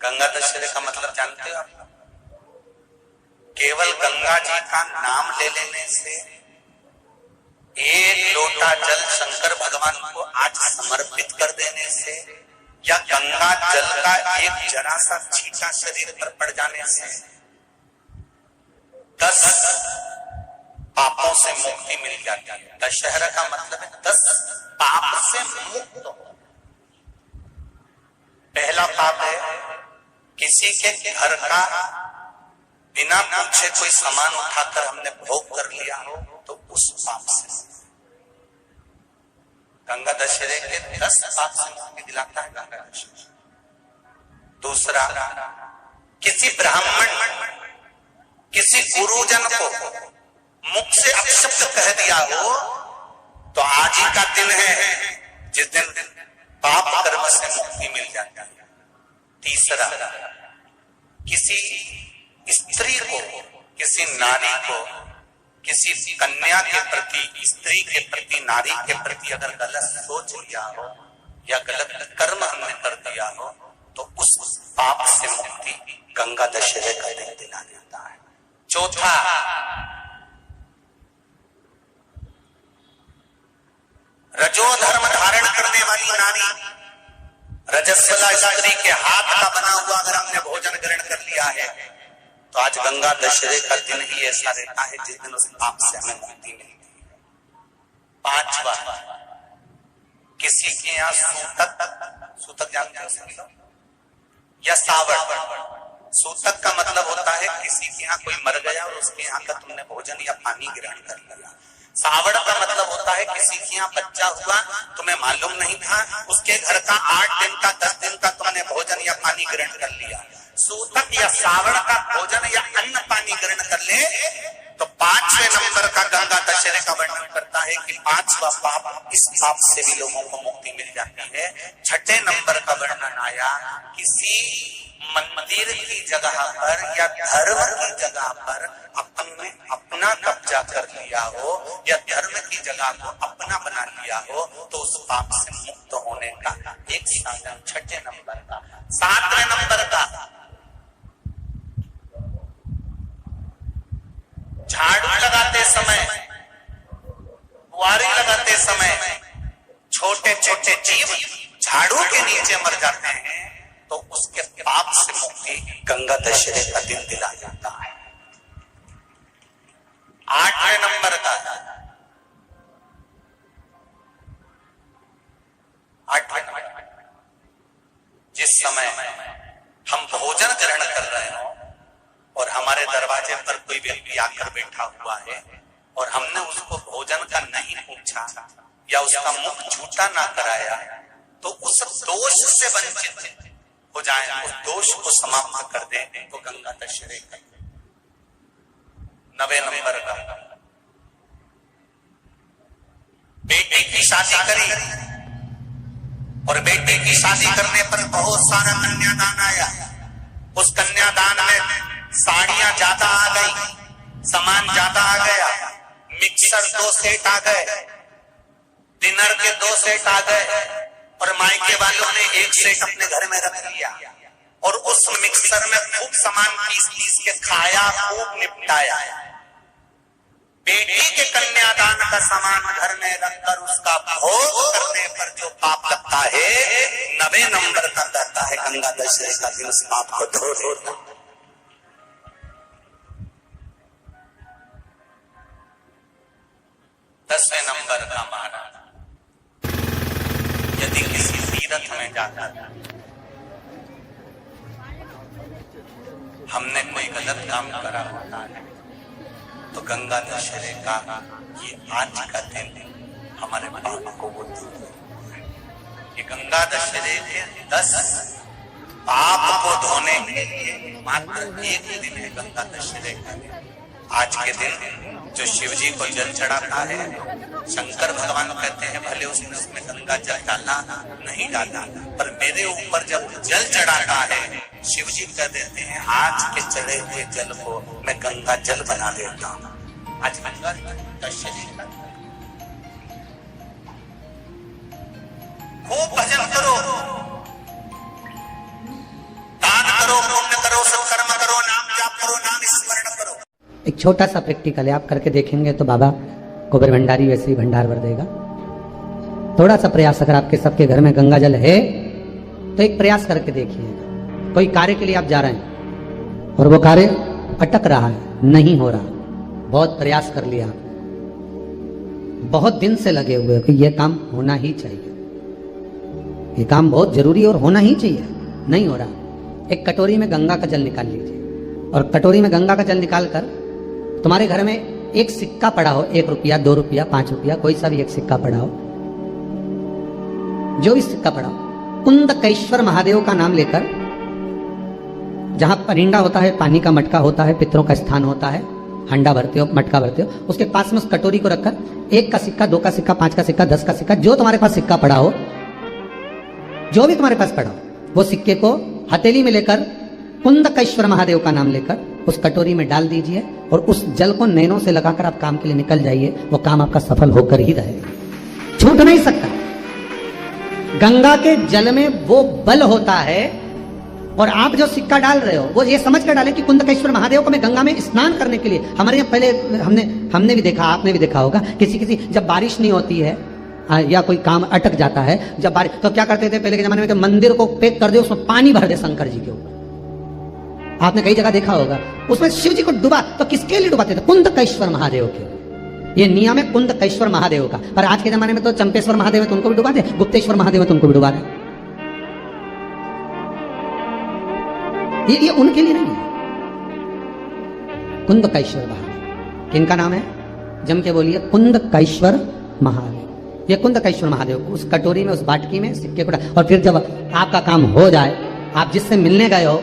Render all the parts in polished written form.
गंगा दशहरे का मतलब जानते हो आप? केवल गंगा जी का नाम ले लेने से, एक लोटा जल शंकर भगवान को आज समर्पित कर देने से, या गंगा जल का एक जरा सा छींटा शरीर पर पड़ जाने से 10 पापों से मुक्ति मिल जाती है। दशहरा का मतलब है 10 पाप से मुक्त हो। पहला पाप है किसी के घर का बिना पूछे कोई सामान उठाकर हमने भोग कर लिया हो, तो उस पाप से गंगा दशहरे के 10 पाप से मुक्ति दिलाता है गंगा दशहरा। दूसरा, किसी ब्राह्मण किसी गुरुजन को मुख से अपशब्द कह दिया हो, तो आज ही का दिन है जिस दिन पाप कर्म से मुक्ति मिल जाती है। तीसरा, किसी स्त्री को, किसी नारी को, किसी कन्या के प्रति, स्त्री के प्रति, नारी के प्रति अगर गलत सोच लिया हो या गलत कर्म हमने कर दिया हो, तो उस पाप से मुक्ति गंगा दशहरे का दिन दिला देता है। चौथा, रजो धर्म धारण करने वाली नारी, रजस्वला स्त्री के हाथ का बना हुआ अगर हमने भोजन ग्रहण कर लिया है, तो आज गंगा दशहरे का दिन ही ऐसा रहता है जिस दिन उस पाप से हमें मुक्ति मिलती है। पांचवा, किसी के यहाँ सूतक जानते हो या सावड़। सूतक का मतलब होता है किसी के यहाँ कोई मर गया और उसके यहाँ का तुमने भोजन या पानी ग्रहण कर लिया। सावड़ का मतलब होता है किसी के यहाँ बच्चा हुआ, तुम्हें मालूम नहीं था, उसके घर का 8 दिन का 10 दिन का तुमने भोजन या पानी ग्रहण कर लिया। सूतक या सावड़ का भोजन या अन्न पानी ग्रहण कर ले, तो 5वें नंबर का गंगा दशहरे का वर्णन करता है कि 5वां पाप, इस पाप से भी लोगों को मुक्ति मिल जाती है। 6ठे नंबर का वर्णन आया, किसी मंदिर की जगह पर या धर्म की जगह पर अपना कब्जा कर लिया हो या धर्म की जगह को अपना बना लिया हो, तो उस पाप से मुक्त होने का एक साधन 6ठे नंबर का। 7वें नंबर का, झाड़ू लगाते समय, बुआरी लगाते समय छोटे छोटे जीव झाड़ू के नीचे मर जाते हैं, तो उसके पाप से मुक्ति गंगा दशहरे का दिन दिला जाता है। 8वें नंबर का, 8वें नंबर, जिस समय हम भोजन ग्रहण कर रहे हो और हमारे दरवाजे पर कोई व्यक्ति आकर बैठा हुआ है और हमने उसको भोजन का नहीं पूछा या उसका मुख झूठा ना कराया, तो उस दोष से वंचित हो जाए, उस दोष को समाप्त कर दे, तो गंगा दशहरे का। 9वें नंबर का, बेटी की शादी करी और बेटी की शादी करने पर बहुत सारा कन्यादान आया। उस कन्यादान में साड़ियां ज्यादा आ गई, सामान ज्यादा आ गया, मिक्सर 2 सेट आ गए, डिनर के 2 सेट आ गए, और मायके वालों ने 1 सेट अपने घर में रख लिया और उस मिक्सर में खूब सामान पीस के खाया, खूब निपटाया। बेटी के कन्यादान का सामान घर में रखकर उसका भोग करने पर जो पाप लगता है, 9वें नंबर का कहता है गंगा दशहरे का दिन उस पाप को धो देता। 10वें नंबर का महाराज, यदि किसी तीर्थ में जाता था, हमने कोई गलत काम करा होता है, तो गंगा दशहरे का ये आज का दिन हमारे पाप को वो दूर करता है। ये गंगा दशहरे के 10 पाप को धोने के लिए मात्र एक दिन है गंगा दशहरे का दिन। आज के दिन जो शिव जी को जल चढ़ाता है, शंकर भगवान कहते हैं भले उसने उसमें गंगा जल डाला नहीं डाला, पर मेरे ऊपर जब जल चढ़ाता है, शिव जी कह देते हैं आज के चढ़े हुए जल को मैं गंगा जल बना देता हूँ। आज गंगा दशहरे का खूब भजन करो, दान करो, सत्कर्म करो, नाम जाप करो, नाम स्मरण करो। एक छोटा सा प्रैक्टिकल है, आप करके देखेंगे तो बाबा गोबर भंडारी वैसे ही भंडार भर देगा। थोड़ा सा प्रयास, अगर आपके सबके घर में गंगा जल है तो एक प्रयास करके देखिएगा। कोई कार्य के लिए आप जा रहे हैं और वो कार्य अटक रहा है, नहीं हो रहा, बहुत प्रयास कर लिया, बहुत दिन से लगे हुए कि ये काम होना ही चाहिए, ये काम बहुत जरूरी और होना ही चाहिए, नहीं हो रहा। एक कटोरी में गंगा का जल निकाल लीजिए और कटोरी में गंगा का जल निकालकर तुम्हारे घर में एक सिक्का पड़ा हो, 1 रुपया, 2 रुपया, 5 रुपया, कोई सा भी एक सिक्का पड़ा हो, जो भी सिक्का पड़ा हो, कुंदकेश्वर महादेव का नाम लेकर, जहां परिंडा होता है, पानी का मटका होता है, पितरों का स्थान होता है, हंडा भरते हो, मटका भरते हो, उसके पास में उस कटोरी को रखकर 1 का सिक्का, 2 का सिक्का, 5 का सिक्का, 10 का सिक्का, जो तुम्हारे पास सिक्का पड़ा हो, जो भी तुम्हारे पास पड़ा हो, वो सिक्के को हथेली में लेकर कुंदकेश्वर महादेव का नाम लेकर उस कटोरी में डाल दीजिए और उस जल को नैनों से लगाकर आप काम के लिए निकल जाइए। वो काम आपका सफल होकर ही रहेगा, छूट नहीं सकता। गंगा के जल में वो बल होता है, और आप जो सिक्का डाल रहे हो वो ये समझ कर डालें कि कुंदकेश्वर महादेव को मैं गंगा में स्नान करने के लिए। हमारे यहाँ पहले हमने भी देखा, आपने भी देखा होगा, किसी जब बारिश नहीं होती है या कोई काम अटक जाता है, जब बारिश, तो क्या करते थे पहले के जमाने में कि मंदिर को पैक कर दे, उसमें पानी भर दे शंकर जी के ऊपर। आपने कई जगह देखा होगा, उसमें शिव जी को डुबा, तो किसके लिए डुबाते थे? कुंदकेश्वर महादेव के। ये नियम है कुंदकेश्वर महादेव का। पर आज के जमाने में तो चंपेश्वर महादेव है तो उनको भी डुबा दे, गुप्तेश्वर महादेव है तो उनको भी डुबा दे। ये उनके लिए नहीं है। कुंदकेश्वर महादेव किनका नाम है? जम के बोलिए, कुंदकेश्वर महादेव। ये कुंदकेश्वर महादेव उस कटोरी में, उस बाटकी में सिक्के को, और फिर जब आपका काम हो जाए, आप जिससे मिलने गए हो,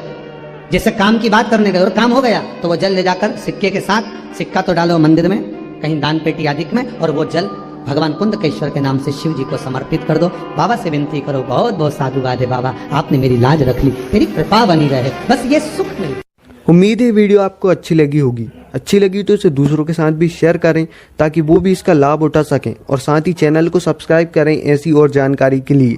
जिससे काम की बात करने गए और काम हो गया, तो वो जल ले जाकर सिक्के के साथ, सिक्का तो डालो मंदिर में, कहीं दान पेटी आदि में, और वो जल भगवान कुंदकेश्वर के नाम से शिव जी को समर्पित कर दो। बाबा से विनती करो, बहुत बहुत साधुवाद है बाबा, आपने मेरी लाज रख ली, मेरी कृपा बनी रहे, बस ये सुख मिले। उम्मीद है वीडियो आपको अच्छी लगी होगी। अच्छी लगी तो इसे दूसरों के साथ भी शेयर करें ताकि वो भी इसका लाभ उठा सकें, और साथ ही चैनल को सब्सक्राइब करें ऐसी और जानकारी के लिए।